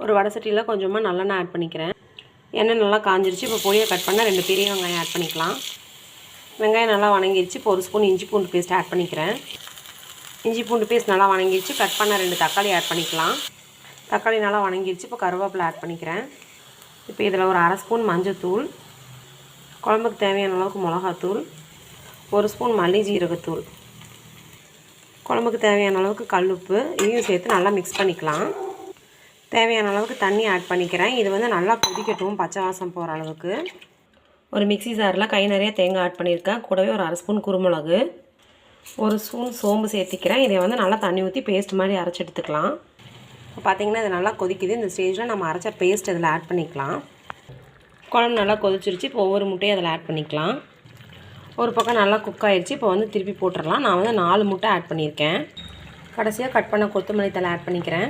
ஒரு வடை சட்டியில் கொஞ்சமாக நல்லெண்ணெய் ஆட் பண்ணிக்கிறேன். எண்ணெய் நல்லா காஞ்சிருச்சு. இப்போ பொடியை கட் பண்ண 2 பெரிய வெங்காயம் ஆட் பண்ணிக்கலாம். வெங்காயம் நல்லா வணங்கிடுச்சு. இப்போ 1 ஸ்பூன் இஞ்சி பூண்டு பேஸ்ட் ஆட் பண்ணிக்கிறேன். இஞ்சி பூண்டு பேஸ்ட் நல்லா வணங்கிடுச்சு. கட் பண்ண 2 தக்காளி ஆட் பண்ணிக்கலாம். தக்காளி நல்லா வணங்கிடுச்சு. இப்போ கருவேப்பிலை ஆட் பண்ணிக்கிறேன். இப்போ இதில் ஒரு 1/2 ஸ்பூன் மஞ்சள்தூள், குழம்புக்கு தேவையான அளவுக்கு மிளகாத்தூள், 1 ஸ்பூன் மல்லி ஜீரகத்தூள், குழம்புக்கு தேவையான அளவுக்கு கல்லுப்பு, இதையும் சேர்த்து நல்லா மிக்ஸ் பண்ணிக்கலாம். தேவையான அளவுக்கு தண்ணி ஆட் பண்ணிக்கிறேன். இது வந்து நல்லா கொதிக்கட்டும், பச்சை வாசம் போகிற அளவுக்கு. ஒரு மிக்ஸி ஜாரில் கை நிறைய தேங்காய் ஆட் பண்ணியிருக்கேன். கூடவே ஒரு 1/2 ஸ்பூன் குருமிளகு, 1 ஸ்பூன் சோம்பு சேர்த்திக்கிறேன். இதை வந்து நல்லா தண்ணி ஊற்றி பேஸ்ட் மாதிரி அரைச்சி எடுத்துக்கலாம். இப்போ பார்த்திங்கன்னா இது நல்லா கொதிக்குது. இந்த ஸ்டேஜில் நம்ம அரைச்ச பேஸ்ட் இதில் ஆட் பண்ணிக்கலாம். குழம்பு நல்லா கொதிச்சிருச்சு. இப்போ ஒவ்வொரு முட்டையும் அதில் ஆட் பண்ணிக்கலாம். ஒரு பக்கம் நல்லா குக் ஆகிடுச்சு. இப்போ வந்து திருப்பி போட்டுடலாம். நான் வந்து 4 முட்டை ஆட் பண்ணியிருக்கேன். கடைசியாக கட் பண்ண கொத்தமல்லி தழை ஆட் பண்ணிக்கிறேன்.